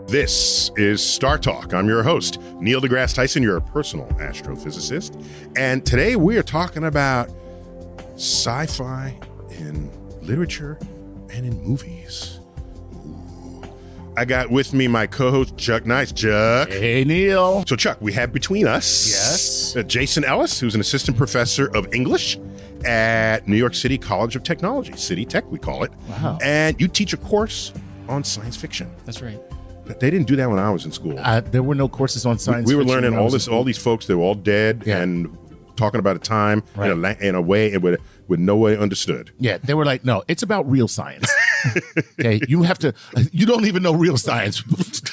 This is Startalk. I'm your host, Neil deGrasse Tyson, your personal astrophysicist. And today we are talking about sci-fi in literature and in movies. Ooh. I got with me my co-host, Chuck Nice. Chuck. Hey, Neil. So, Chuck, we have between us Jason Ellis, who's an assistant professor of English at New York City College of Technology, City Tech, we call it. Wow. And you teach a course on science fiction. That's right. They didn't do that when I was in school. There were no courses on science We were fiction learning when I was all these folks. They were all dead and talking about a time in a way with no way understood. Yeah, they were like, no, it's about real science. Okay, you don't even know real science.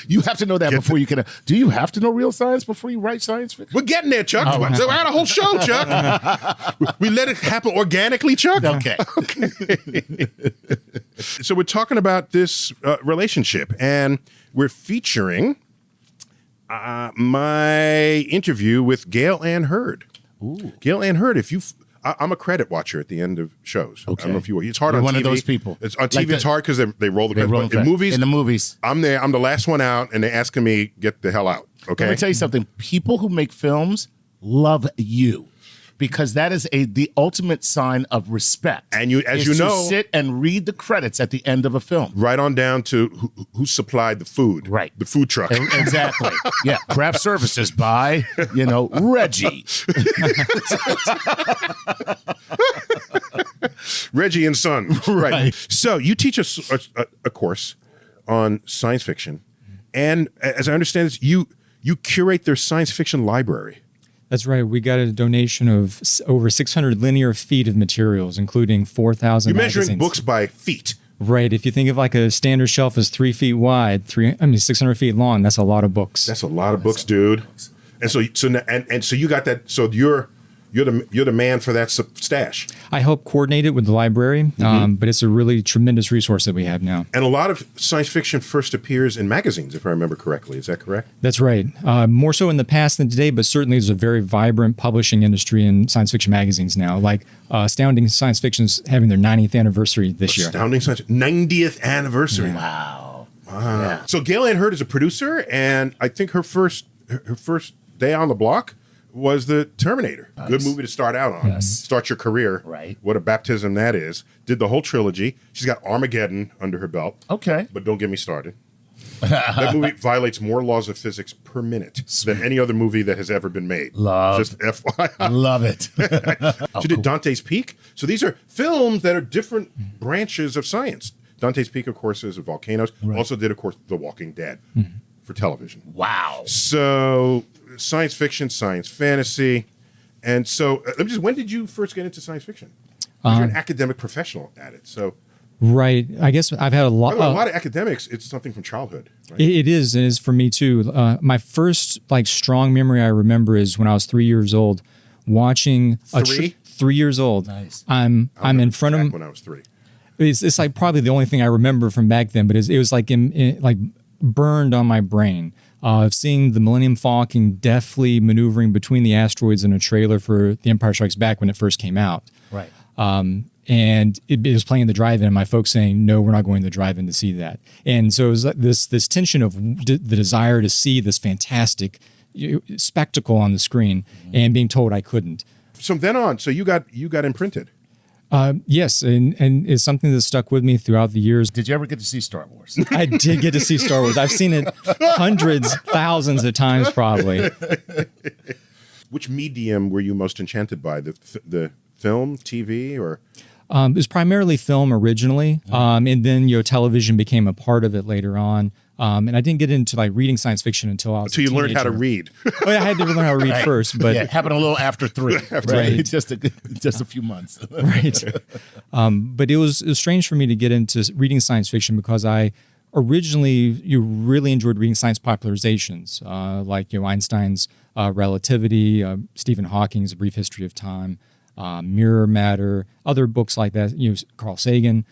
You have to know that before you can. Do you have to know real science before you write science fiction? We're getting there, Chuck. I had a whole show, Chuck. We let it happen organically, Chuck. Okay. So we're talking about this relationship, and we're featuring my interview with Gale and Hurd. Ooh. Gale and Hurd, I'm a credit watcher at the end of shows. Okay. I don't know if you are. It's hard You're on one TV. of those people. It's on TV. It's hard because they roll the credits. But in the movies, I'm there. I'm the last one out, and they're asking me get the hell out. Okay. Let me tell you something. People who make films love you because that is the ultimate sign of respect. And to sit and read the credits at the end of a film, right on down to who supplied the food. Right. The food truck. Exactly. Yeah. Craft services by Reggie. Reggie and Son. Right. So you teach us a course on science fiction, and as I understand this, you curate their science fiction library. That's right. We got a donation of over 600 linear feet of materials, including 4,000 You're measuring magazines. books by feet. Right. If you think of like a standard shelf is 3 feet wide, 600 feet long, that's a lot of books. That's a lot of books, dude. And so you got that. So you're the man for that stash. I help coordinate it with the library, but it's a really tremendous resource that we have now. And a lot of science fiction first appears in magazines, if I remember correctly. Is that correct? That's right. More so in the past than today, but certainly there's a very vibrant publishing industry in science fiction magazines now. Like Astounding Science Fiction's having their 90th anniversary this year. Astounding Science 90th anniversary. Yeah. Wow. Yeah. So Gale Ann Hurd is a producer, and I think her first day on the block was the Terminator. Nice. Good movie to start out on. Yes. Start your career. Right. What a baptism that is. Did the whole trilogy. She's got Armageddon under her belt. Okay. But don't get me started. That movie violates more laws of physics per minute than any other movie that has ever been made. Just FYI. Love it. She did Dante's Peak. So these are films that are different branches of science. Dante's Peak, of course, is volcanoes. Right. Also did, of course, The Walking Dead for television. Wow. So science fiction, science fantasy. And so when did you first get into science fiction? You're an academic professional at it. So right. I guess I've had a lot. A lot of academics, it's something from childhood. Right? It is for me too. My first strong memory I remember is when I was 3 years old, watching 3 years old. Nice. I'm in front of when I was 3. It's like probably the only thing I remember from back then, but it was like burned on my brain. Seeing the Millennium Falcon deftly maneuvering between the asteroids in a trailer for The Empire Strikes Back when it first came out. Right. And it was playing the drive-in, and my folks saying, no, we're not going to the drive-in to see that. And so it was like this tension of the desire to see this fantastic spectacle on the screen and being told I couldn't. From then on, so you got imprinted. Yes, and it's something that stuck with me throughout the years. Did you ever get to see Star Wars? I did get to see Star Wars. I've seen it hundreds, thousands of times probably. Which medium were you most enchanted by? The film, TV, or? It was primarily film originally, and then television became a part of it later on. And I didn't get into reading science fiction until I was until you learned how to read. Well, I had to learn how to read first, but it happened a little after 3. Right. just a few months. Right. But it was strange for me to get into reading science fiction because I originally really enjoyed reading science popularizations, like Einstein's Relativity, Stephen Hawking's A Brief History of Time, Mirror Matter, other books like that. Carl Sagan,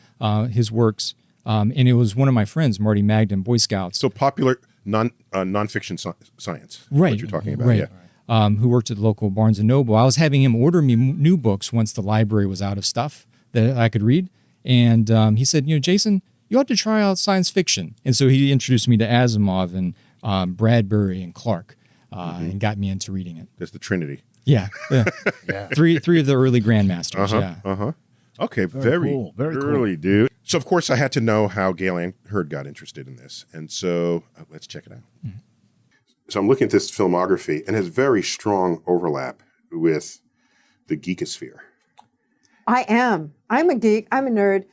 his works. And it was one of my friends, Marty Magden, Boy Scouts. So popular nonfiction science. Right. What you're talking about. Right. Yeah. Who worked at the local Barnes & Noble. I was having him order me new books once the library was out of stuff that I could read. And he said, Jason, you ought to try out science fiction. And so he introduced me to Asimov and Bradbury and Clark, and got me into reading it. That's the Trinity. Yeah. Yeah. Three of the early grandmasters. Yeah. Okay, very cool. Very early, dude. So, of course, I had to know how Gale and Hurd got interested in this. And so let's check it out. So I'm looking at this filmography, and it has very strong overlap with the geekosphere. I am. I'm a geek. I'm a nerd.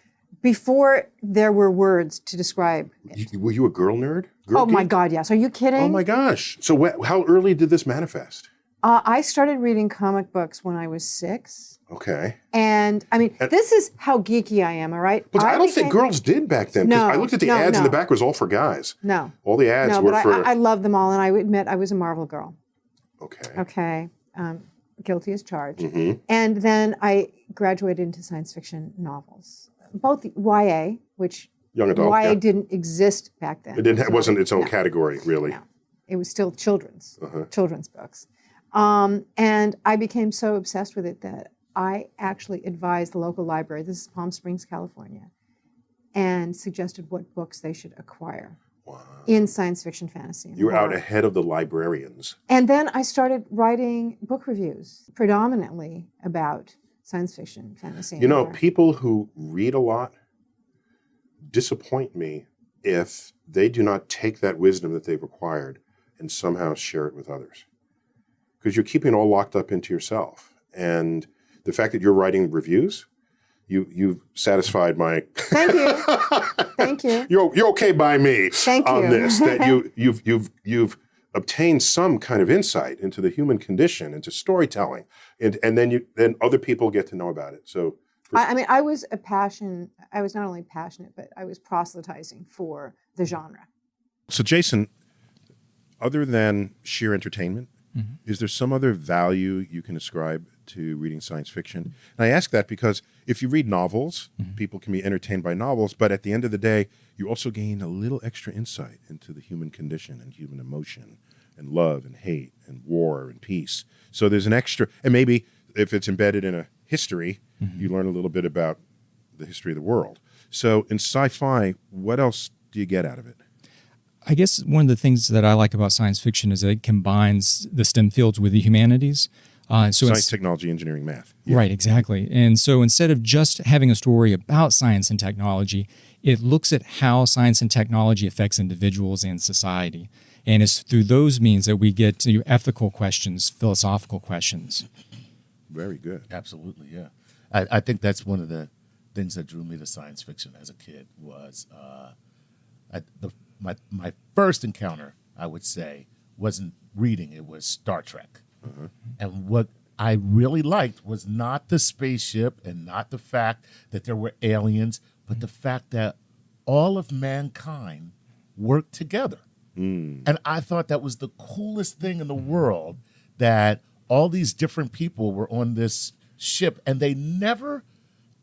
Before there were words to describe it. Were you a girl nerd? Girl Oh my geek? God, yes. Are you kidding? Oh my gosh. So how early did this manifest? I started reading comic books when I was 6. Okay. And I mean, this is how geeky I am, all right? But I don't think girls did back then. 'Cause No, I looked at the no, ads in no. the back, it was all for guys. No. All the ads No, were but for. I love them all, and I would admit I was a Marvel girl. Okay. Okay. Guilty as charged. Mm-hmm. And then I graduated into science fiction novels, both YA, which Young adult. YA yeah. didn't exist back then. It wasn't its own No. category, really. No. It was still children's books. And I became so obsessed with it that I actually advised the local library, this is Palm Springs, California, and suggested what books they should acquire in science fiction, fantasy. And You were out horror. ahead of the librarians. And then I started writing book reviews, predominantly about science fiction, fantasy. You and know, horror. people who read a lot disappoint me if they do not take that wisdom that they've acquired and somehow share it with others. Because you're keeping it all locked up into yourself. And the fact that you're writing reviews, you've satisfied my. Thank you. Thank you. You're okay by me Thank on you. this. That you've obtained some kind of insight into the human condition, into storytelling, and then other people get to know about it. So I mean, I was not only passionate, but I was proselytizing for the genre. So Jason, other than sheer entertainment, is there some other value you can ascribe to reading science fiction? And I ask that because if you read novels, people can be entertained by novels, but at the end of the day, you also gain a little extra insight into the human condition and human emotion and love and hate and war and peace. So there's an extra, and maybe if it's embedded in a history, you learn a little bit about the history of the world. So in sci-fi, what else do you get out of it? I guess one of the things that I like about science fiction is that it combines the STEM fields with the humanities. Science, technology, engineering, math. Yeah. Right, exactly. And so instead of just having a story about science and technology, it looks at how science and technology affects individuals and society. And it's through those means that we get to ethical questions, philosophical questions. Very good. Absolutely, yeah. I think that's one of the things that drew me to science fiction as a kid was my first encounter, I would say, wasn't reading, it was Star Trek. And what I really liked was not the spaceship and not the fact that there were aliens, but the fact that all of mankind worked together. And I thought that was the coolest thing in the world, that all these different people were on this ship and they never,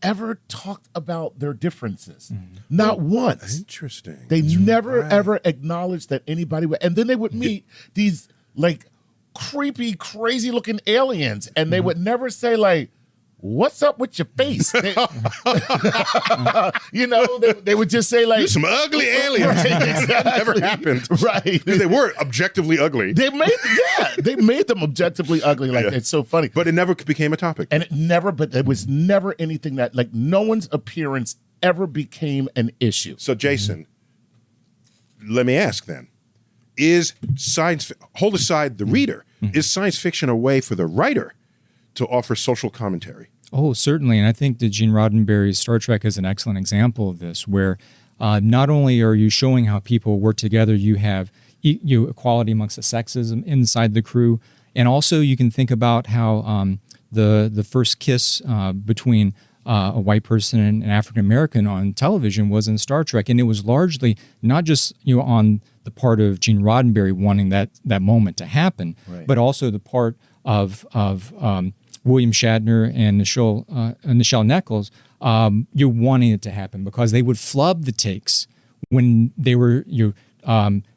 ever talked about their differences. Not once. Interesting. They never, ever acknowledged that anybody would. And then they would meet these, like, creepy, crazy-looking aliens, and they would never say, like, what's up with your face? They, they would just say, like... You're some ugly aliens. Right, That never happened. Right. Because they were objectively ugly. They made them objectively ugly. Like, it's so funny. But it never became a topic. And it was never anything that, like, no one's appearance ever became an issue. So, Jason, let me ask then. Is hold aside the reader, is science fiction a way for the writer to offer social commentary? Oh, certainly. And I think that Gene Roddenberry's Star Trek is an excellent example of this, where not only are you showing how people work together, you have equality amongst the sexes inside the crew, and also you can think about how the first kiss between a white person and an African American on television was in Star Trek, and it was largely not just on the part of Gene Roddenberry wanting that moment to happen, but also the part of William Shatner and Nichelle Nichols, you're wanting it to happen because they would flub the takes when they were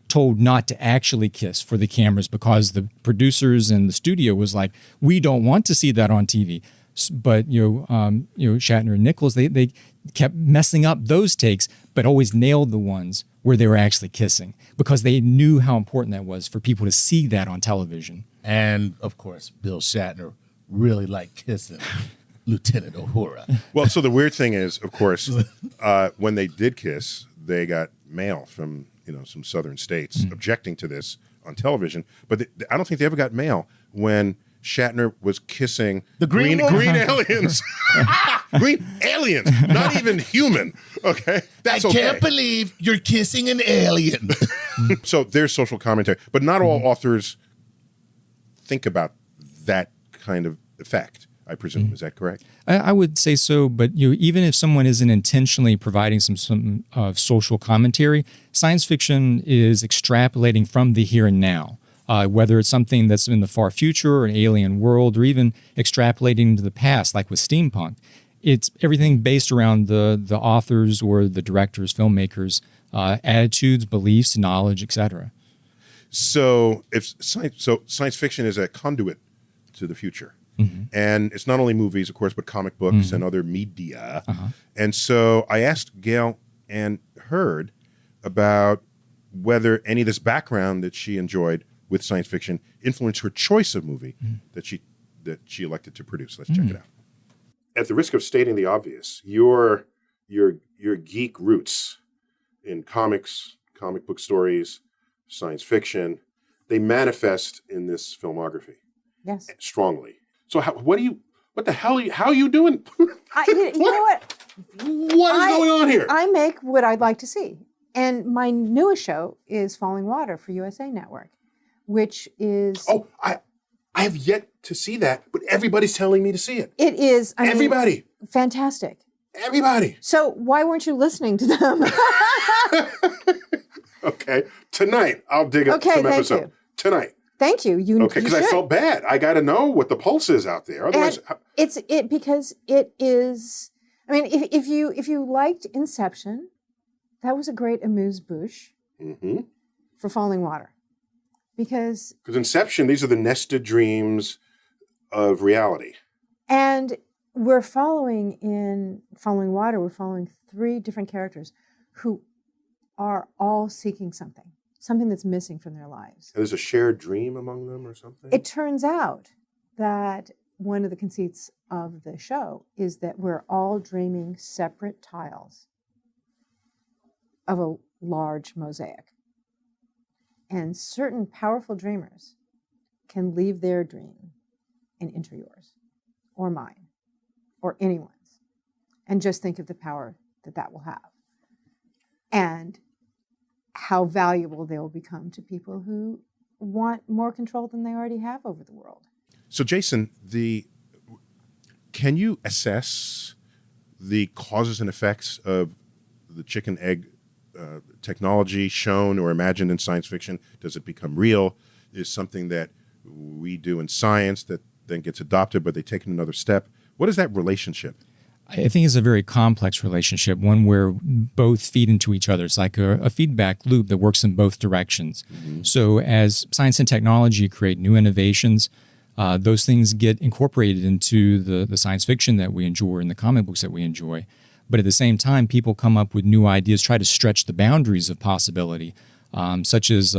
told not to actually kiss for the cameras because the producers and the studio was like, we don't want to see that on TV. But Shatner and Nichols, they kept messing up those takes, but always nailed the ones where they were actually kissing because they knew how important that was for people to see that on television. And of course, Bill Shatner really liked kissing Lieutenant Uhura. Well, so the weird thing is, of course, when they did kiss, they got mail from some southern states objecting to this on television. But I don't think they ever got mail when Shatner was kissing the green aliens. Green aliens, not even human. Okay, I can't believe you're kissing an alien. So there's social commentary, but not all authors think about that kind of effect, I presume. Is that correct? I would say so, but even if someone isn't intentionally providing some social commentary, science fiction is extrapolating from the here and now. Whether it's something that's in the far future or an alien world, or even extrapolating to the past, like with steampunk. It's everything based around the authors or the directors, filmmakers, attitudes, beliefs, knowledge, etc. So science fiction is a conduit to the future. And it's not only movies, of course, but comic books and other media. And so I asked Gale and Hurd about whether any of this background that she enjoyed with science fiction influenced her choice of movie that she elected to produce. Let's check it out. At the risk of stating the obvious, your geek roots in comics, comic book stories, science fiction, they manifest in this filmography. Yes. Strongly. So how are you doing? You know what? What is going on here? I make what I'd like to see. And my newest show is Falling Water for USA Network, which is... Oh, I have yet to see that, but everybody's telling me to see it. It is... Everybody. Fantastic. Everybody. So why weren't you listening to them? Okay. Tonight, I'll dig up some episode. You. Tonight. Thank you. Okay, because I felt bad. I got to know what the pulse is out there. Otherwise, because it is. I mean, if you liked Inception, that was a great amuse-bouche for Falling Water, because Inception, these are the nested dreams of reality, and we're following in Falling Water. We're following 3 different characters who are all seeking something that's missing from their lives. And there's a shared dream among them or something? It turns out that one of the conceits of the show is that we're all dreaming separate tiles of a large mosaic. And certain powerful dreamers can leave their dream and enter yours or mine or anyone's, and just think of the power that will have. And how valuable they will become to people who want more control than they already have over the world. So, Jason, can you assess the causes and effects of the chicken egg technology shown or imagined in science fiction? Does it become real? Is something that we do in science that then gets adopted, but they take it another step? What is that relationship? I think it's a very complex relationship, one where both feed into each other. It's like a feedback loop that works in both directions. So as science and technology create new innovations, those things get incorporated into the science fiction that we enjoy and the comic books that we enjoy. But at the same time, people come up with new ideas, try to stretch the boundaries of possibility, such as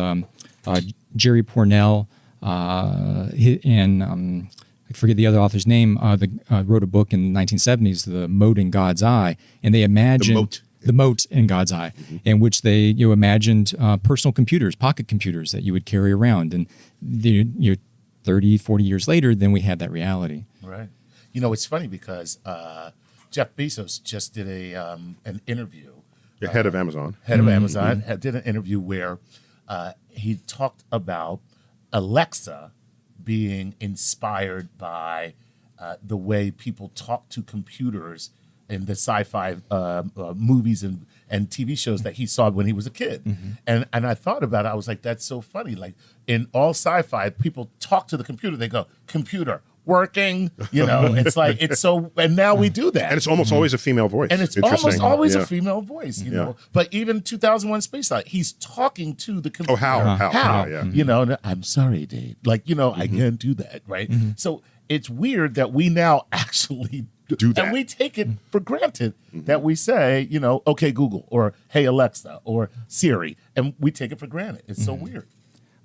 Jerry Pournelle and... I forget the other author's name, wrote a book in the 1970s, The Mote in God's Eye, and they imagined the mote in God's eye, in which they imagined personal computers, pocket computers that you would carry around. And 30, 40 years later, then we had that reality. Right. It's funny because Jeff Bezos just did an interview. The head of Amazon. Did an interview where he talked about Alexa being inspired by the way people talk to computers in the sci-fi movies and TV shows that he saw when he was a kid. And I thought about it. I was like, that's so funny. Like in all sci-fi, people talk to the computer. They go, computer, working. It's like, it's so, and now we do that. And it's almost always a female voice. And it's almost always a female voice, you know. But even 2001 Space Flight, he's talking to the computer. Oh, how? I'm sorry, Dave. Like, I can't do that, right? So it's weird that we now actually Do that. and we take it for granted that we say, okay, Google, or hey, Alexa, or Siri, and we take it for granted. It's so weird.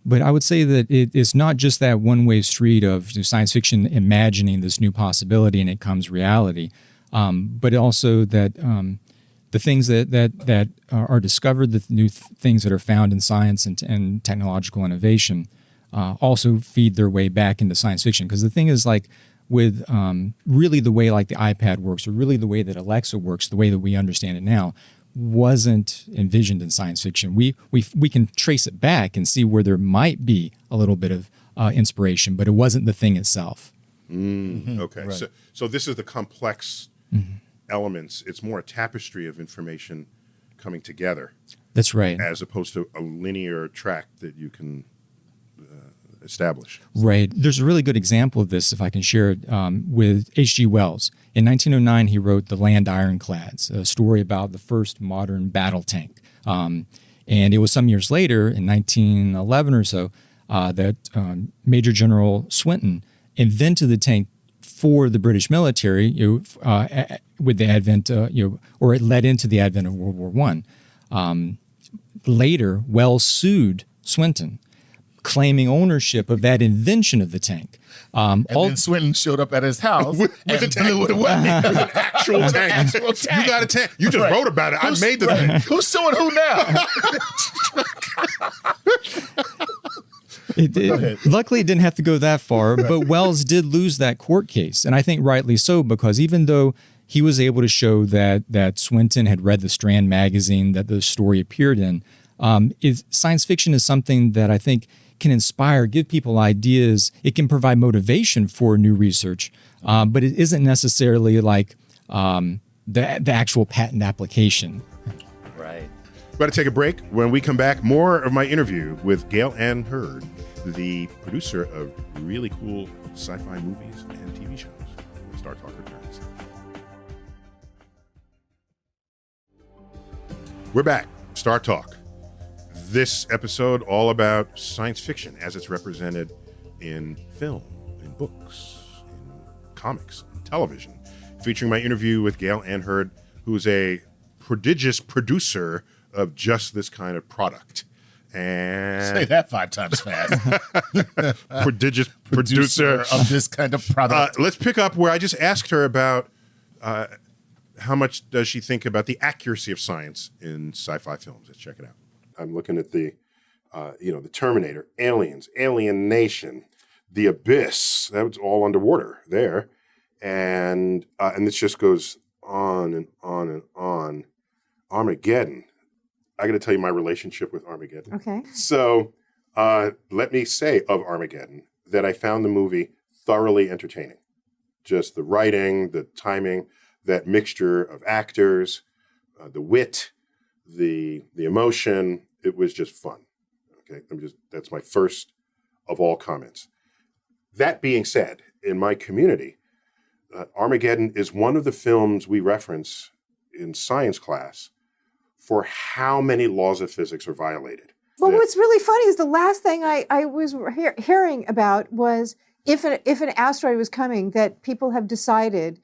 But I would say that it's not just that one-way street of science fiction imagining this new possibility and it comes reality, but also that the things that are discovered, the new things that are found in science and technological innovation also feed their way back into science fiction. Because the thing is, like, with really the way like the iPad works, or really the way that Alexa works, the way that we understand it now, wasn't envisioned in science fiction. We can trace it back and see where there might be a little bit of inspiration, but it wasn't the thing itself. Okay, Right. So this is the complex elements. It's more a tapestry of information coming together, That's right. as opposed to a linear track that you can establish. Right. There's a really good example of this, if I can share it, with H.G. Wells. In 1909, he wrote The Land Ironclads, a story about the first modern battle tank. And it was some years later, in 1911 or so, that Major General Swinton invented the tank for the British military, with the advent, or it led into the advent of World War I. Later, Wells sued Swinton, claiming ownership of that invention of the tank. And then Swinton showed up at his house with a and tank. blew it away. An actual tank. actual tank. You got a tank. You just Right. wrote about it. I made the thing. Who's suing who now? Luckily, it didn't have to go that far, but Wells did lose that court case, and I think rightly so, because even though he was able to show that Swinton had read the Strand magazine that the story appeared in, science fiction is something that I think can inspire, give people ideas. It can provide motivation for new research, but it isn't necessarily like the actual patent application. Right. We're about to take a break. When we come back, more of my interview with Gale and Hurd, the producer of really cool sci-fi movies and TV shows. Startalk returns. We're back. Startalk. This episode all about science fiction as it's represented in film, in books, in comics, in television. Featuring my interview with Gale and Hurd, who's a prodigious producer of just this kind of product. And Say that 5 times fast. prodigious producer. of this kind of product. Let's pick up where I just asked her about how much does she think about the accuracy of science in sci-fi films. Let's check it out. I'm looking at the Terminator, Aliens, Alien Nation, The Abyss. That was all underwater there, and this just goes on and on and on. Armageddon. I got to tell you my relationship with Armageddon. Okay. So let me say of Armageddon that I found the movie thoroughly entertaining. Just the writing, the timing, that mixture of actors, the wit, the emotion. It was just fun. Okay, that's my first of all comments. That being said, in my community, Armageddon is one of the films we reference in science class for how many laws of physics are violated. Well, what's really funny is the last thing I was hearing about was if an asteroid was coming, that people have decided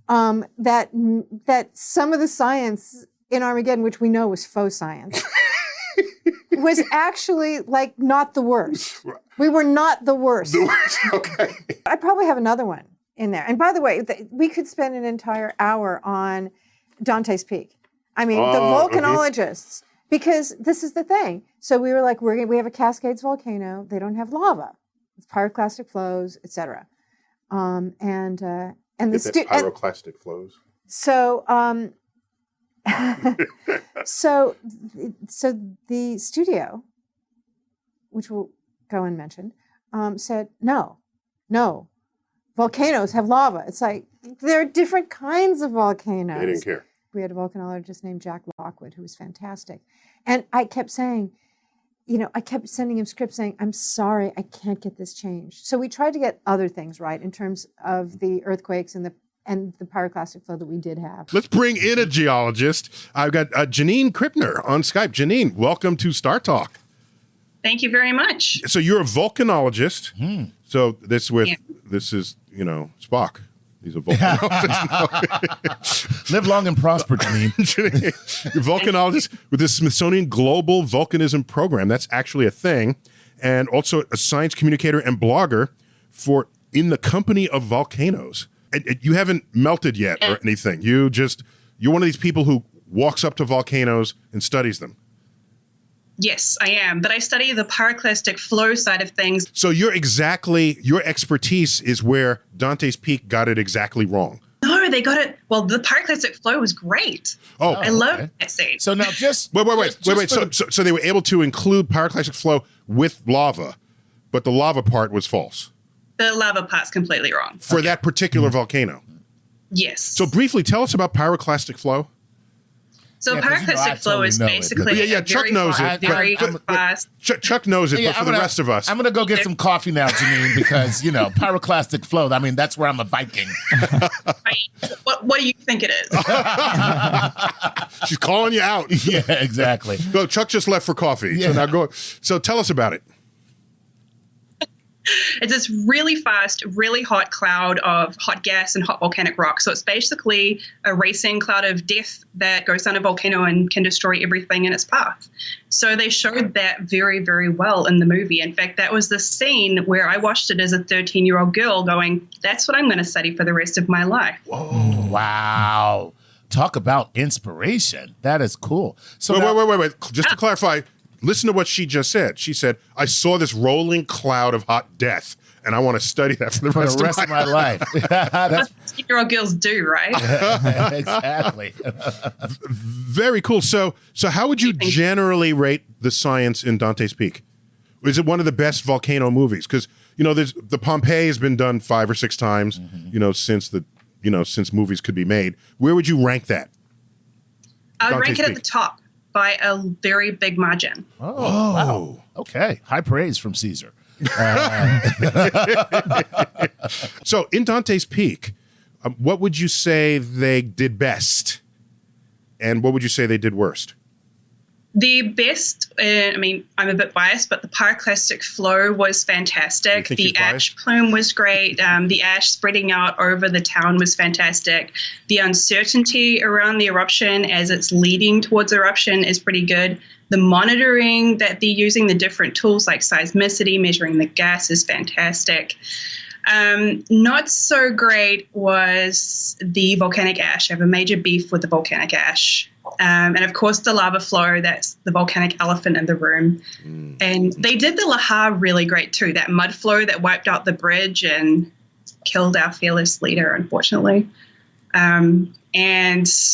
that some of the science in Armageddon, which we know was faux science, was actually like not the worst. We were not the worst. The worst, okay. I probably have another one in there. And by the way, we could spend an entire hour on Dante's Peak. I mean, the volcanologists, because this is the thing. So we were like, we have a Cascades volcano. They don't have lava. It's pyroclastic flows, etc. And the pyroclastic flows. So so the studio, which we'll go unmentioned, said no, volcanoes have lava. It's like there are different kinds of volcanoes. They didn't care. We had a volcanologist named Jack Lockwood who was fantastic, and I kept saying, I kept sending him scripts saying, I'm sorry, I can't get this changed. So we tried to get other things right in terms of the earthquakes and the pyroclastic flow that we did have. Let's bring in a geologist. I've got Janine Krippner on Skype. Janine, welcome to Startalk. Thank you very much. So you're a volcanologist. So this is Spock. He's a volcanologist. Live long and prosper, Janine. Volcanologist with the Smithsonian Global Volcanism Program. That's actually a thing. And also a science communicator and blogger for In the Company of Volcanoes. And you haven't melted yet or anything. You're one of these people who walks up to volcanoes and studies them. Yes, I am. But I study the pyroclastic flow side of things. So your expertise is where Dante's Peak got it exactly wrong. No, they got it. Well, the pyroclastic flow was great. Oh, I love that scene. So now just wait. So they were able to include pyroclastic flow with lava, but the lava part was false The lava part's completely wrong. for that particular volcano. Yes. So briefly, tell us about pyroclastic flow. So Yeah, 'cause, I pyroclastic flow totally is know it. basically Yeah, Chuck knows it. very fast. Chuck knows it, Yeah, but for the rest of us, I'm going to go get some coffee now, Janine, because, pyroclastic flow, I mean, that's where I'm a Viking. Right? What do you think it is? she's calling you out. Yeah, exactly. Go, Chuck just left for coffee. Yeah. So now go. So tell us about it. It's this really fast, really hot cloud of hot gas and hot volcanic rock. So it's basically a racing cloud of death that goes down a volcano and can destroy everything in its path. So they showed that very, very well in the movie. In fact, that was the scene where I watched it as a 13-year-old girl going, that's what I'm going to study for the rest of my life. Whoa, wow. Talk about inspiration. That is cool. So Wait. Just to clarify, listen to what she just said. She said, I saw this rolling cloud of hot death, and I want to study that for the rest of my life. That's 13-year-old girls do, right? exactly. Very cool. So how would you generally rate the science in Dante's Peak? Is it one of the best volcano movies? Because, there's the Pompeii has been done 5 or 6 times, since movies could be made. Where would you rank that? I would rank Dante's it at the top by a very big margin. Oh, wow. Okay. High praise from Caesar. So in Dante's Peak, what would you say they did best? And what would you say they did worst? The best, I'm a bit biased, but the pyroclastic flow was fantastic. You think The she's ash biased? plume was great. The ash spreading out over the town was fantastic. The uncertainty around the eruption as it's leading towards eruption is pretty good. The monitoring that they're using, the different tools like seismicity, measuring the gas is fantastic. Not so great was the volcanic ash. I have a major beef with the volcanic ash. And of course, the lava flow, that's the volcanic elephant in the room. And they did the Lahar really great too, that mud flow that wiped out the bridge and killed our fearless leader, unfortunately. And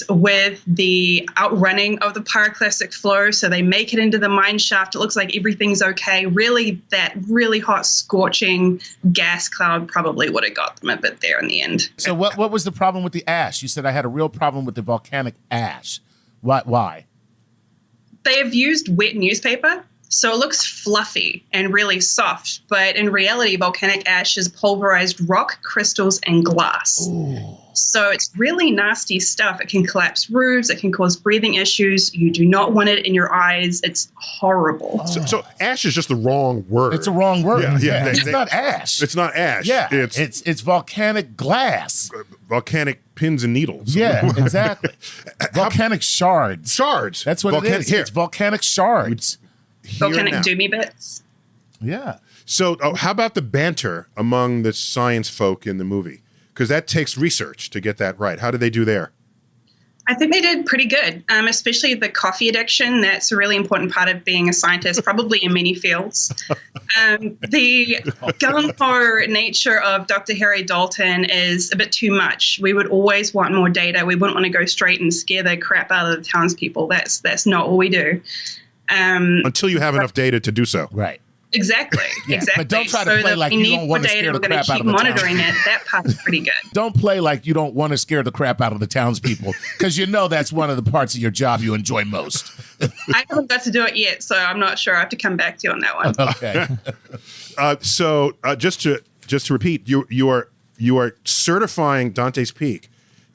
with the outrunning of the pyroclastic flow, so they make it into the mine shaft, it looks like everything's okay. Really, that really hot, scorching gas cloud probably would have got them a bit there in the end. So what was the problem with the ash? You said I had a real problem with the volcanic ash. Why? They have used wet newspaper, so it looks fluffy and really soft. But in reality, volcanic ash is pulverized rock, crystals, and glass. Ooh. So it's really nasty stuff. It can collapse roofs. It can cause breathing issues. You do not want it in your eyes. It's horrible. So ash is just the wrong word. It's a wrong word. Yeah, It's not ash. It's not ash. Yeah, It's volcanic glass. volcanic pins and needles. Yeah, exactly. Volcanic shards. Shards. That's what it is. Here. It's volcanic shards. Here Volcanic now. doomy bits. Yeah. So how about the banter among the science folk in the movie? Because that takes research to get that right. How did they do there? I think they did pretty good, especially the coffee addiction. That's a really important part of being a scientist, probably in many fields. The gung-ho nature of Dr. Harry Dalton is a bit too much. We would always want more data. We wouldn't want to go straight and scare the crap out of the townspeople. That's not what we do. Until you have enough data to do so. Right. Exactly. Yeah, Exactly. but don't try to play like you don't want to scare the crap out of the monitoring it. That part's pretty good. Don't play like you don't want to scare the crap out of the townspeople, because that's one of the parts of your job you enjoy most. I haven't got to do it yet, so I'm not sure. I have to come back to you on that one. Okay. So just to repeat, you are certifying Dante's Peak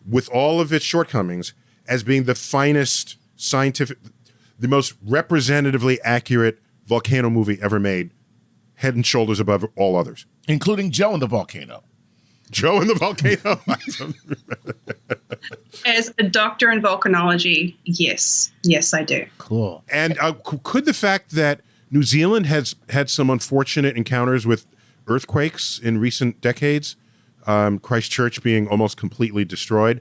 with all of its shortcomings as being the finest scientific, the most representatively accurate volcano movie ever made head and shoulders above all others. Including Joe in the volcano. Joe in the volcano. As a doctor in volcanology, yes. Yes, I do. Cool. And could the fact that New Zealand has had some unfortunate encounters with earthquakes in recent decades, Christchurch being almost completely destroyed,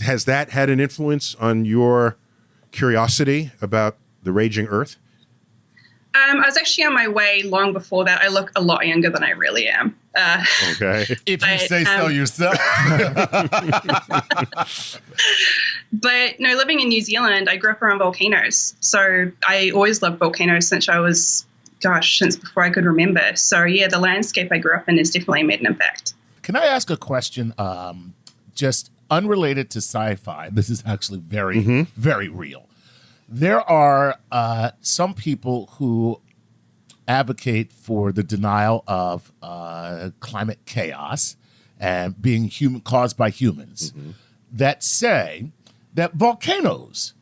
has that had an influence on your curiosity about the raging earth? I was actually on my way long before that. I look a lot younger than I really am. Okay. If you say so yourself. But no, living in New Zealand, I grew up around volcanoes. So I always loved volcanoes since I was, since before I could remember. So yeah, the landscape I grew up in has definitely made an impact. Can I ask a question just unrelated to sci-fi? This is actually very, very real. There are some people who advocate for the denial of climate chaos and being caused by humans that say that volcanoes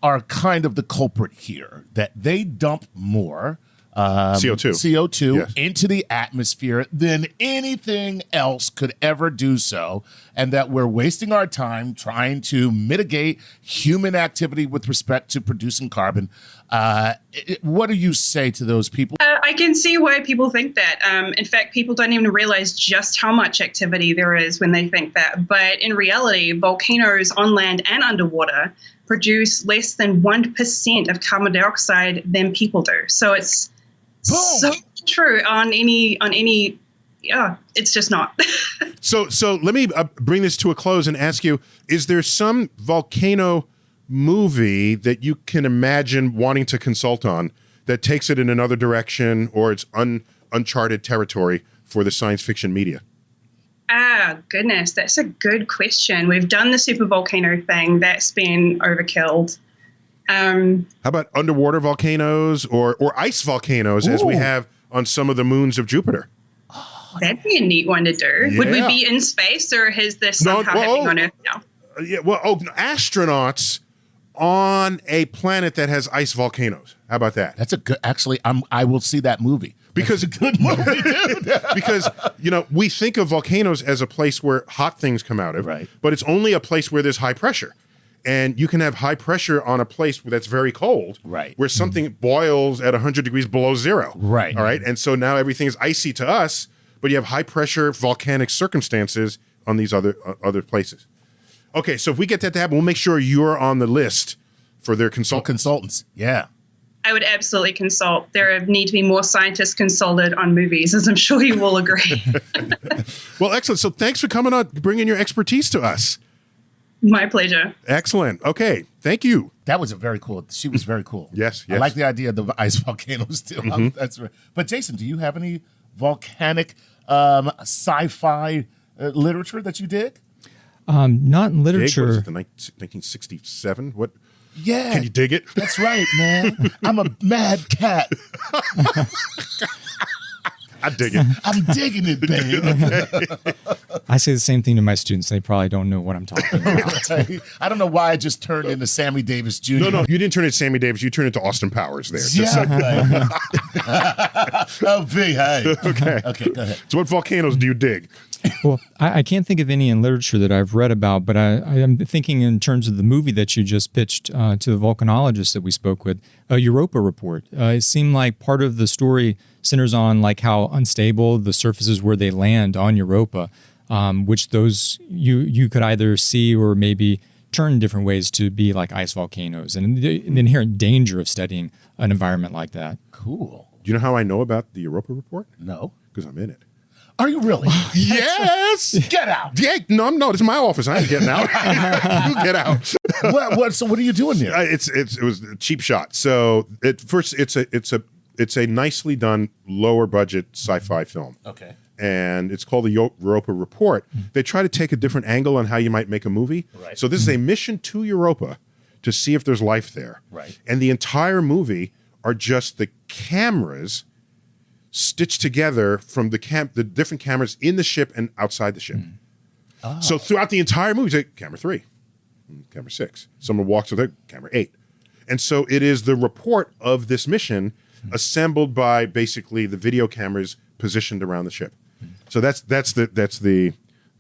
are kind of the culprit here, that they dump more CO2 Yes. into the atmosphere than anything else could ever do so, and that we're wasting our time trying to mitigate human activity with respect to producing carbon. What do you say to those people? I can see why people think that. In fact, people don't even realize just how much activity there is when they think that. But in reality, volcanoes on land and underwater produce less than 1% of carbon dioxide than people do. So it's so true on any, it's just not. So let me bring this to a close and ask you, is there some volcano movie that you can imagine wanting to consult on that takes it in another direction, or it's uncharted territory for the science fiction media? Goodness, that's a good question. We've done the supervolcano thing. That's been overkilled. How about underwater volcanoes or ice volcanoes, as we have on some of the moons of Jupiter? That'd be a neat one to do. Yeah. Would we be in space, or is this somehow happening on Earth now? Astronauts on a planet that has ice volcanoes. How about that? That's a good. Actually, I will see that movie. Because That's a good movie, dude. Because we think of volcanoes as a place where hot things come out of, right? But it's only a place where there's high pressure, and you can have high pressure on a place that's very cold, right? Where something boils at 100 degrees below zero, right? All right, and so now everything is icy to us, but you have high pressure volcanic circumstances on these other places. Okay, so if we get that to happen, we'll make sure you're on the list for their consultants. Yeah. I would absolutely consult. There need to be more scientists consulted on movies, as I'm sure you will agree. Well, excellent. So thanks for coming on, bringing your expertise to us. My pleasure. Excellent. Okay, thank you. That was she was very cool. Yes. I like the idea of the ice volcanoes too. That's right. But Jason, do you have any volcanic sci-fi literature that you dig? Not in literature. Was it the 1967? What? Yeah. Can you dig it? That's right, man. I'm a mad cat. I dig it. I'm digging it, babe. I say the same thing to my students. They probably don't know what I'm talking about. I don't know why I just turned into Sammy Davis Jr. No, you didn't turn into Sammy Davis. You turned into Austin Powers there. Yeah. Oh, big hey. Okay, go ahead. So what volcanoes do you dig? Well, I can't think of any in literature that I've read about, but I am thinking in terms of the movie that you just pitched to the volcanologist that we spoke with, Europa Report. It seemed like part of the story centers on like how unstable the surfaces where they land on Europa, which those you could either see or maybe turn in different ways to be like ice volcanoes, and the inherent danger of studying an environment like that. Cool. Do you know how I know about the Europa Report? No. Because I'm in it. Are you really? Yes. Get out. Yeah, no, this is my office. I ain't getting out. You get out. So what are you doing there? It was a cheap shot. So it's a nicely done lower budget sci-fi film. Okay. And it's called the Europa Report. They try to take a different angle on how you might make a movie. Right. So this is a mission to Europa to see if there's life there. Right. And the entire movie are just the cameras stitched together from the different cameras in the ship and outside the ship. Oh. So throughout the entire movie, say, camera 3, camera 6. Someone walks with it, camera 8. And so it is the report of this mission assembled by basically the video cameras positioned around the ship. So that's the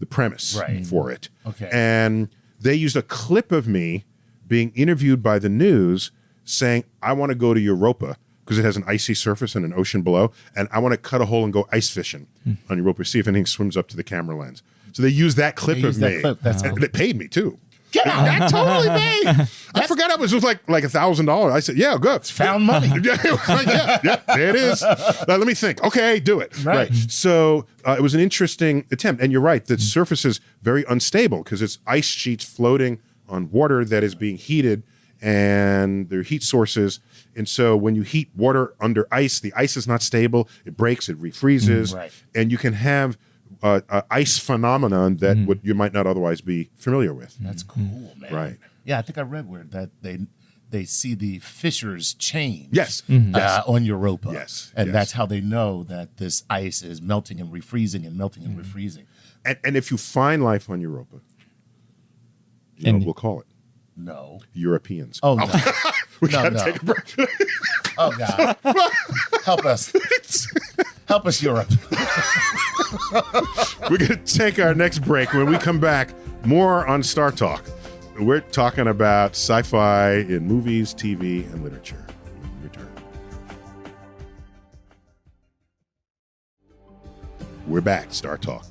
premise for it. Okay. And they used a clip of me being interviewed by the news saying, I want to go to Europa because it has an icy surface and an ocean below, and I want to cut a hole and go ice fishing on Europa, see if anything swims up to the camera lens. So they used that clip of me. And they paid me too. Yeah, that totally paid. I forgot it was like $1,000. I said, yeah, good. It's found money. yeah, there it is. Let me think. Okay, do it. Right. So it was an interesting attempt. And you're right, the surface is very unstable because it's ice sheets floating on water that is being heated, and there are heat sources. And so when you heat water under ice, the ice is not stable. It breaks, it refreezes, and you can have ice phenomenon that you might not otherwise be familiar with. That's cool, man. Right. Yeah, I think I read where that they see the fissures change. Yes. On Europa. Yes. And that's how they know that this ice is melting and refreezing and melting and refreezing. And if you find life on Europa, you know what we'll call it? No. Europeans. Oh, no. We gotta take a break. Oh, God. Help us. Help us, Europe. We're going to take our next break. When we come back, more on Startalk. We're talking about sci-fi in movies, TV, and literature. When we return. We're back, Startalk.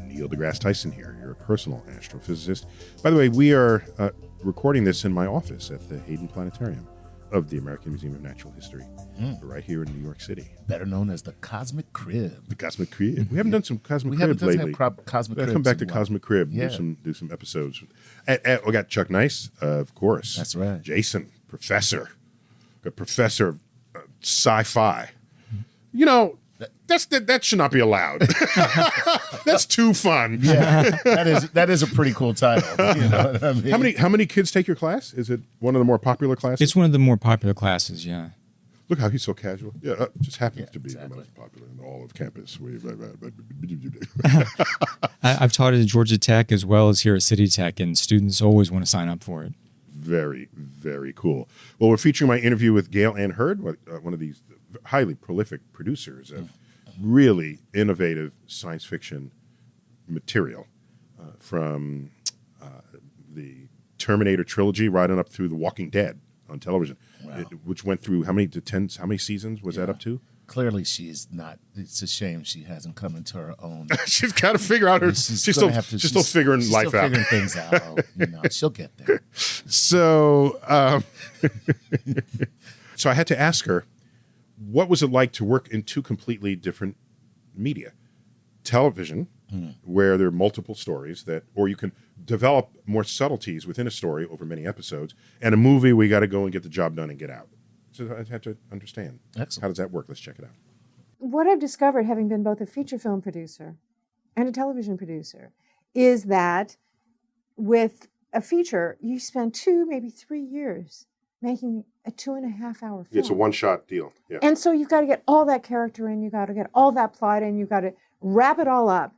Neil deGrasse Tyson here, your personal astrophysicist. By the way, we are recording this in my office at the Hayden Planetarium of the American Museum of Natural History, right here in New York City. Better known as the Cosmic Crib. The Cosmic Crib. We haven't done some Cosmic Crib lately. Cosmic Crib. Come back to Cosmic Crib. Yeah. Do some episodes. And we got Chuck Nice, of course. That's right. Jason, professor. Got professor of sci-fi. You know, that should not be allowed. That's too fun. Yeah, that is a pretty cool title. You know what I mean? How many kids take your class? Is it one of the more popular classes? It's one of the more popular classes, yeah. Look how he's so casual. Yeah, just happens to be the most popular in all of campus. I've taught at Georgia Tech as well as here at City Tech, and students always want to sign up for it. Very, very cool. Well, we're featuring my interview with Gale and Hurd, one of these highly prolific producers of really innovative science fiction material, from the Terminator trilogy right on up through The Walking Dead on television, which went through how many seasons was that up to? Clearly, she's not. It's a shame she hasn't come into her own. She's got to figure out her. She's still figuring life out. Figuring things out. You know, she'll get there. So, so I had to ask her, what was it like to work in two completely different media? Television, where there are multiple stories or you can develop more subtleties within a story over many episodes, and a movie we got to go and get the job done and get out. So I have to understand. Excellent. How does that work? Let's check it out. What I've discovered, having been both a feature film producer and a television producer, is that with a feature, you spend 2, maybe 3 years making a 2.5-hour film. It's a one-shot deal. Yeah. And so you've got to get all that character in, you've got to get all that plot in, you've got to wrap it all up.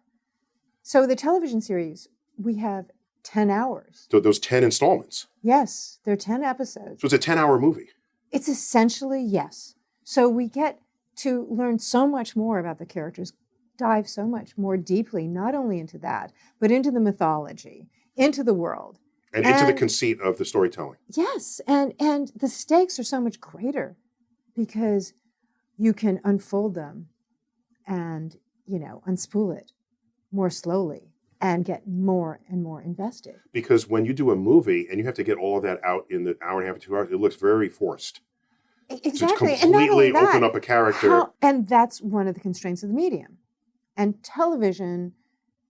So the television series, we have 10 hours. So those 10 installments. Yes, they're 10 episodes. So it's a 10-hour movie. It's essentially, yes. So we get to learn so much more about the characters, dive so much more deeply, not only into that, but into the mythology, into the world. And into the conceit of the storytelling. Yes, and the stakes are so much greater because you can unfold them and, unspool it more slowly and get more and more invested. Because when you do a movie and you have to get all of that out in the hour and a half to 2 hours, it looks very forced. Exactly. To completely open up a character. And that's one of the constraints of the medium. And television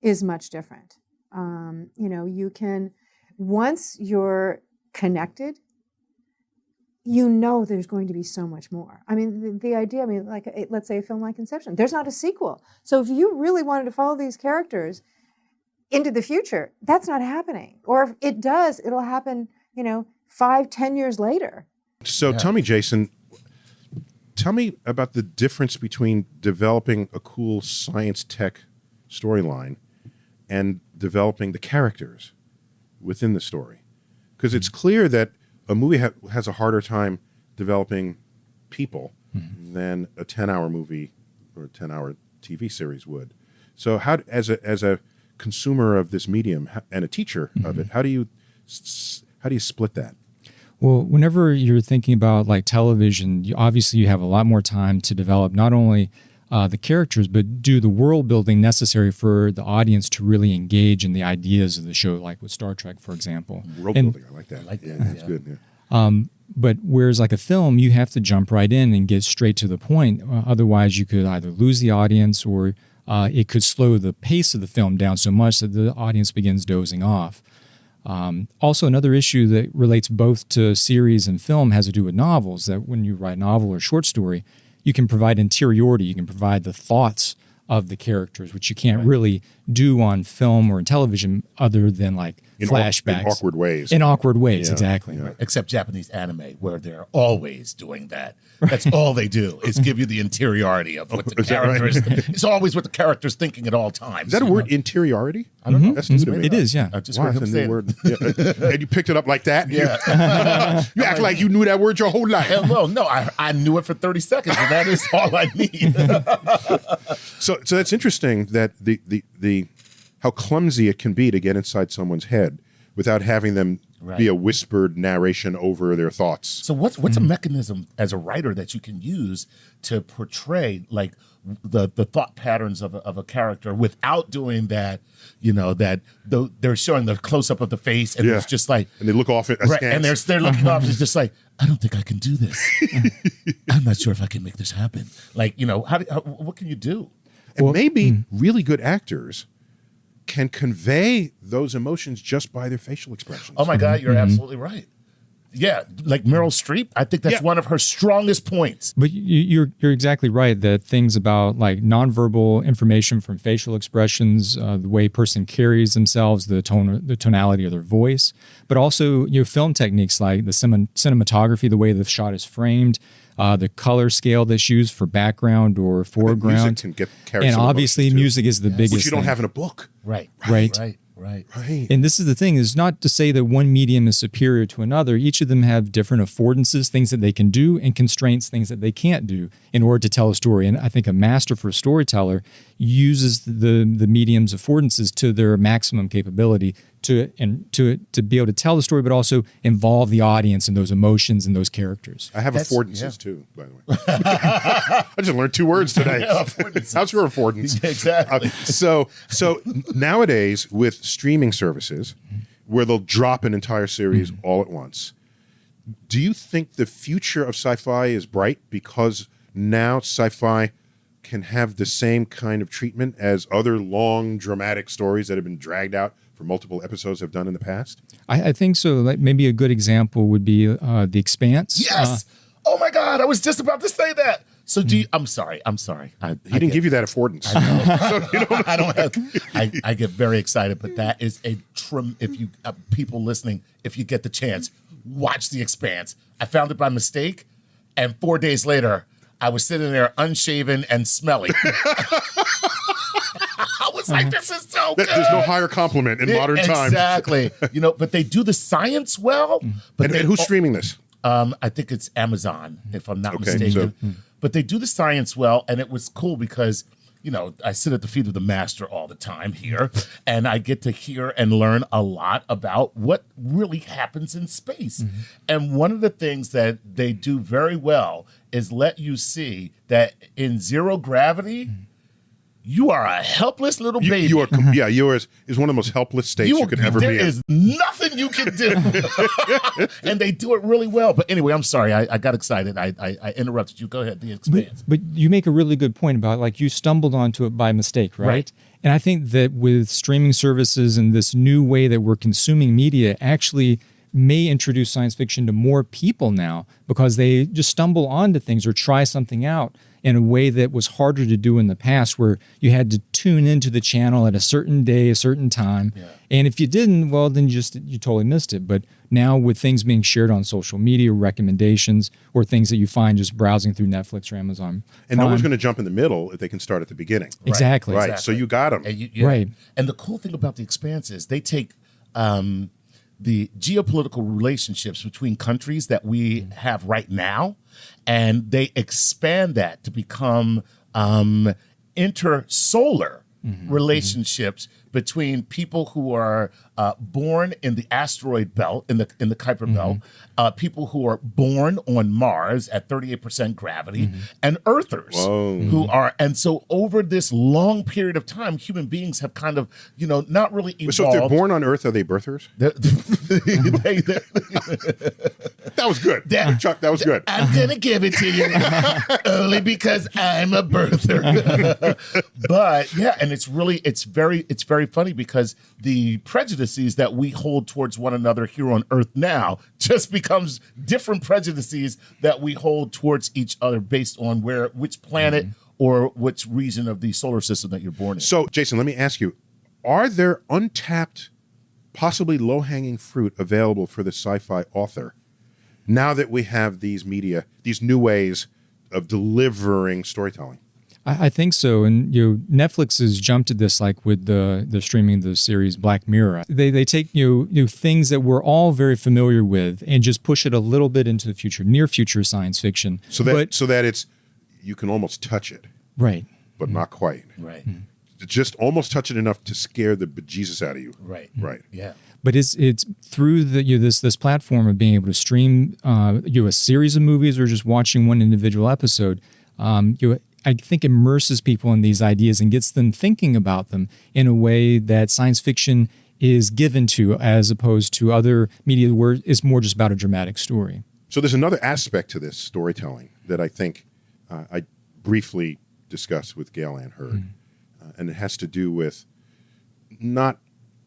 is much different. You can, once you're connected, there's going to be so much more. I mean, the idea, let's say a film like Inception, there's not a sequel. So if you really wanted to follow these characters into the future, that's not happening. Or if it does, it'll happen, 5-10 years later. So tell me, Jason, about the difference between developing a cool science tech storyline and developing the characters within the story. Because it's clear that a movie has a harder time developing people than a 10-hour movie or a 10-hour TV series would. So how, as a consumer of this medium and a teacher of it, how do you split that? Well, whenever you're thinking about like television, obviously you have a lot more time to develop not only the characters, but do the world building necessary for the audience to really engage in the ideas of the show, like with Star Trek, for example. World building, I like that. That's good. Yeah. But whereas like a film, you have to jump right in and get straight to the point. Otherwise, you could either lose the audience or it could slow the pace of the film down so much that the audience begins dozing off. Also, another issue that relates both to series and film has to do with novels, that when you write a novel or short story, you can provide interiority, you can provide the thoughts of the characters, which you can't really do on film or in television other than like flashbacks. In awkward ways. In awkward ways, exactly. Yeah. Except Japanese anime, where they're always doing that. That's all they do is give you the interiority of what the characters. It's always what the character's thinking at all times. Is that a word, interiority? I don't know. That's new to me. It is, yeah. I just Wow, heard that's him a say new it. word. Yeah. And you picked it up like that? Yeah. You act like you knew that word your whole life. Hell, well, no, I knew it for 30 seconds, and that is all I need. So that's interesting that the how clumsy it can be to get inside someone's head without having them be a whispered narration over their thoughts. So what's a mechanism as a writer that you can use to portray like the thought patterns of a character without doing that? You know, that they're showing the close up of the face, and it's just like, and they look off at and they're looking off. It's just like, I don't think I can do this. I'm not sure if I can make this happen. Like, you know, what can you do? And maybe really good actors can convey those emotions just by their facial expressions. Oh my God, you're absolutely right. Yeah, like Meryl Streep, I think that's one of her strongest points. But you're exactly right that things about like nonverbal information from facial expressions, the way a person carries themselves, the tonality of their voice, but also film techniques like the cinematography, the way the shot is framed, the color scale that's used for background or foreground. Music can carry and some obviously emotions, too. music is the biggest Which you don't thing. have in a book. Right. And this is the thing, is not to say that one medium is superior to another. Each of them have different affordances, things that they can do, and constraints, things that they can't do in order to tell a story. And I think a masterful storyteller uses the medium's affordances to their maximum capability to be able to tell the story, but also involve the audience in those emotions and those characters. I have affordances too, by the way. I just learned 2 words today. How's your affordance? Exactly. So nowadays with streaming services, where they'll drop an entire series all at once, do you think the future of sci-fi is bright because now sci-fi can have the same kind of treatment as other long dramatic stories that have been dragged out for multiple episodes have done in the past? I think so. Like maybe a good example would be The Expanse. Yes. Oh my God, I was just about to say that. So do you? I'm sorry. He didn't give you that affordance. I don't have. I get very excited, but that is a if you people listening, if you get the chance, watch The Expanse. I found it by mistake, and 4 days later, I was sitting there unshaven and smelly. I was like, "This is so good." There's no higher compliment in modern times. Exactly. But they do the science well. But And who's streaming this? I think it's Amazon, if I'm not mistaken. But they do the science well, and it was cool because, I sit at the feet of the master all the time here, and I get to hear and learn a lot about what really happens in space. And one of the things that they do very well is let you see that in zero gravity, you are a helpless little baby. Yours is one of the most helpless states you could ever be in. There is nothing you can do. And they do it really well. But anyway, I'm sorry. I got excited. I interrupted you. Go ahead. The Expanse. But you make a really good point about like you stumbled onto it by mistake, right? And I think that with streaming services and this new way that we're consuming media actually may introduce science fiction to more people now because they just stumble onto things or try something out in a way that was harder to do in the past, where you had to tune into the channel at a certain day, a certain time. And if you didn't, well, then you totally missed it. But now with things being shared on social media, recommendations, or things that you find just browsing through Netflix or Amazon. And no one's going to jump in the middle if they can start at the beginning. Exactly. Right. So you got them. And And the cool thing about The Expanse is they take the geopolitical relationships between countries that we have right now, and they expand that to become intersolar relationships between people who are born in the asteroid belt, in the Kuiper belt, people who are born on Mars at 38% gravity, and Earthers who are. And so over this long period of time, human beings have kind of, not really evolved. So if they're born on Earth, are they birthers? That was good. Chuck, that was good. I'm going to give it to you only because I'm a birther. But yeah, and it's very funny because the prejudices that we hold towards one another here on Earth now just becomes different prejudices that we hold towards each other based on which planet or which region of the solar system that you're born in. So, Jason, let me ask you, are there untapped, possibly low-hanging fruit available for the sci-fi author now that we have these new ways of delivering storytelling? I think so, and Netflix has jumped at this, like with the streaming of the series Black Mirror. They take things that we're all very familiar with and just push it a little bit into the future, near future science fiction. So that you can almost touch it, right, but not quite. Right. Just almost touch it enough to scare the bejesus out of you. Right. Yeah. But it's through this platform of being able to stream a series of movies or just watching one individual episode. I think immerses people in these ideas and gets them thinking about them in a way that science fiction is given to, as opposed to other media where it's more just about a dramatic story. So there's another aspect to this storytelling that I think I briefly discussed with Gale and Hurd, and it has to do with not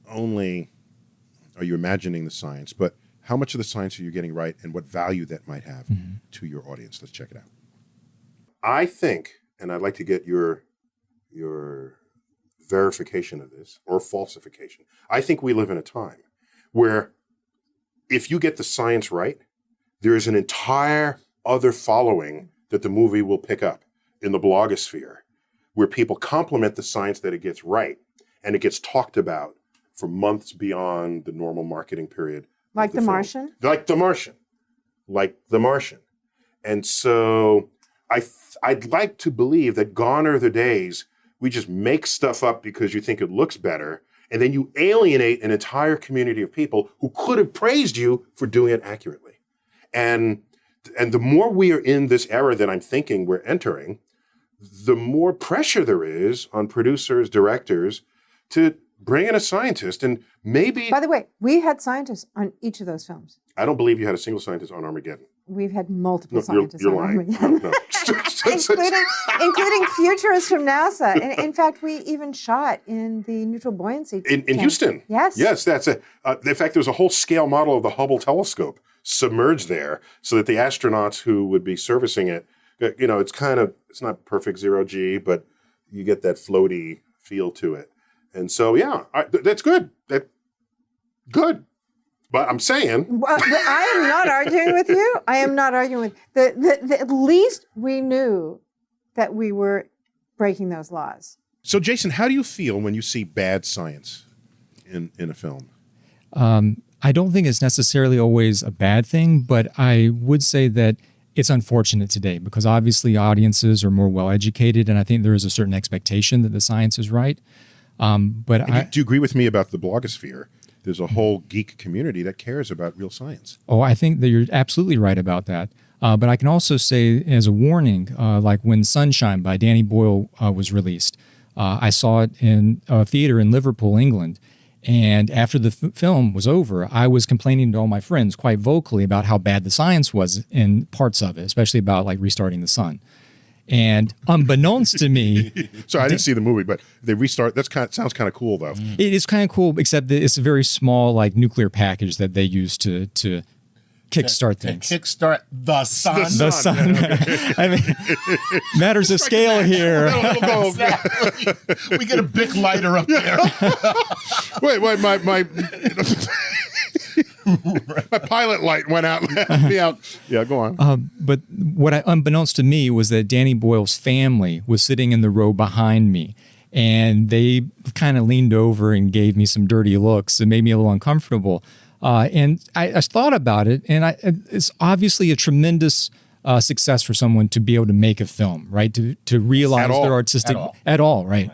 only are you imagining the science, but how much of the science are you getting right and what value that might have to your audience. Let's check it out. I think, and I'd like to get your verification of this or falsification. I think we live in a time where if you get the science right, there is an entire other following that the movie will pick up in the blogosphere, where people compliment the science that it gets right, and it gets talked about for months beyond the normal marketing period. Like The Martian? Like The Martian. And so I'd like to believe that gone are the days we just make stuff up because you think it looks better, and then you alienate an entire community of people who could have praised you for doing it accurately. And the more we are in this era that I'm thinking we're entering, the more pressure there is on producers, directors to bring in a scientist and maybe... By the way, we had scientists on each of those films. I don't believe you had a single scientist on Armageddon. We've had multiple scientists you're on lying. Armageddon. No. including futurists from NASA. And in fact, we even shot in the neutral buoyancy in Houston. Yes, that's it. In fact, there's a whole scale model of the Hubble telescope submerged there, so that the astronauts who would be servicing it, it's not perfect zero G, but you get that floaty feel to it. And so, that's good. Good. But I'm saying... Well, I am not arguing with you. I am not arguing with... At least we knew that we were breaking those laws. So, Jason, how do you feel when you see bad science in a film? I don't think it's necessarily always a bad thing, but I would say that it's unfortunate today because obviously audiences are more well-educated, and I think there is a certain expectation that the science is right. Do you agree with me about the blogosphere? There's a whole geek community that cares about real science. Oh, I think that you're absolutely right about that. But I can also say as a warning, like when Sunshine by Danny Boyle was released, I saw it in a theater in Liverpool, England. And after the film was over, I was complaining to all my friends quite vocally about how bad the science was in parts of it, especially about like restarting the sun. And unbeknownst to me... So I didn't see the movie, but they restart. Sounds kind of cool, though. It is kind of cool, except that it's a very small like nuclear package that they use to kickstart things. Kickstart the sun. The sun. I mean, matters of scale here. Exactly. We get a big lighter up there. Wait, my my pilot light went out. Let me out. Yeah, go on. But unbeknownst to me was that Danny Boyle's family was sitting in the row behind me. And they kind of leaned over and gave me some dirty looks and made me a little uncomfortable. And I thought about it, and it's obviously a tremendous success for someone to be able to make a film, right? To realize their artistic at all, right?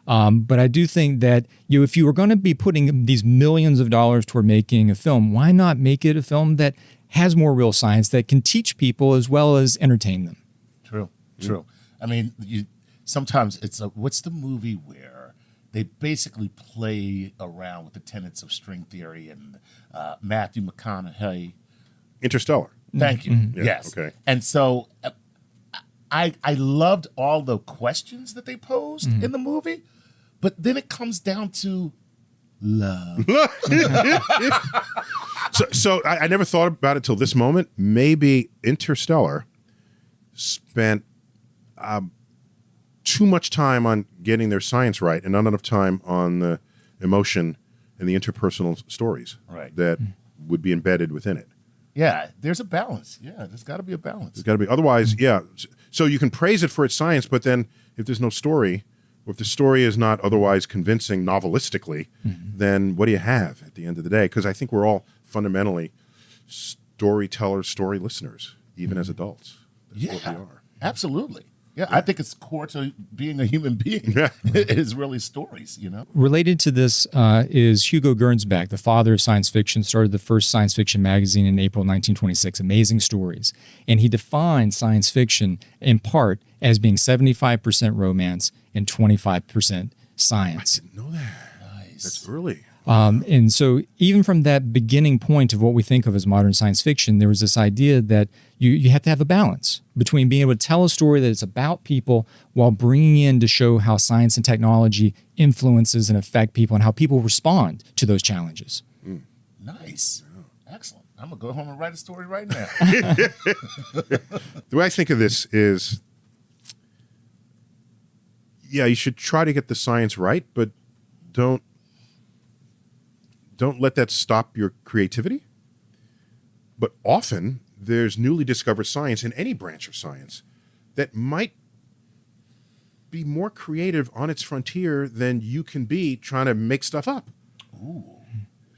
But I do think that if you were going to be putting these millions of dollars toward making a film, why not make it a film that has more real science that can teach people as well as entertain them? True. I mean, sometimes it's what's the movie where they basically play around with the tenets of string theory and Matthew McConaughey. Interstellar. Thank you. Yeah, Yes. okay. And so I loved all the questions that they posed in the movie, but then it comes down to love. So I never thought about it till this moment. Maybe Interstellar spent too much time on getting their science right and not enough time on the emotion and the interpersonal stories that would be embedded within it. Yeah, there's a balance. Yeah, there's got to be a balance. There's got to be. Otherwise, yeah. So you can praise it for its science, but then if there's no story, or if the story is not otherwise convincing novelistically, then what do you have at the end of the day? Because I think we're all fundamentally storytellers, story listeners, even as adults. That's what we are. Absolutely. Yeah, I think it's core to being a human being. Yeah. Is really stories, Related to this is Hugo Gernsback, the father of science fiction, started the first science fiction magazine in April 1926, Amazing Stories. And he defined science fiction in part as being 75% romance and 25% science. I didn't know that. Nice. That's early. And so even from that beginning point of what we think of as modern science fiction, there was this idea that you have to have a balance between being able to tell a story that it's about people while bringing in to show how science and technology influences and affect people and how people respond to those challenges. Nice. Excellent. I'm going to go home and write a story right now. The way I think of this is, you should try to get the science right, but don't let that stop your creativity. But often there's newly discovered science in any branch of science that might be more creative on its frontier than you can be trying to make stuff up. Ooh.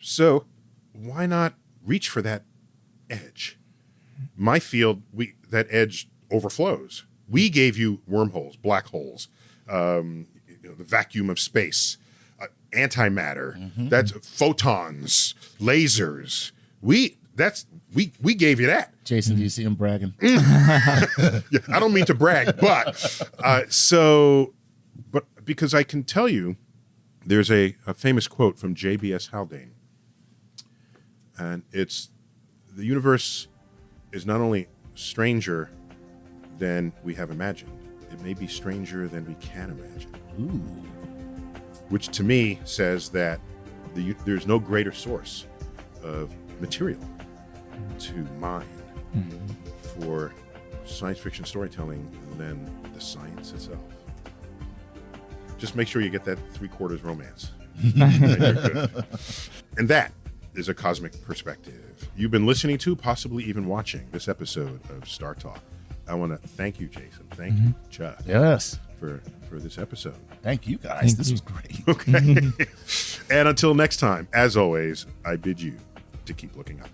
So why not reach for that edge? My field, that edge overflows. We gave you wormholes, black holes, the vacuum of space, antimatter, that's photons, lasers. We gave you that. Jason, do you see him bragging? Yeah, I don't mean to brag, but because I can tell you, there's a famous quote from J.B.S. Haldane, and it's, the universe is not only stranger than we have imagined, it may be stranger than we can imagine. Ooh. Which to me says that there's no greater source of material to mine for science fiction storytelling than the science itself. Just make sure you get that 3/4 romance. And you're good. And that is a cosmic perspective. You've been listening to, possibly even watching, this episode of Startalk. I want to thank you, Jason. Thank you, Chuck. Yes. For this episode. Thank you, guys. This was great. Okay. And until next time, as always, I bid you to keep looking up.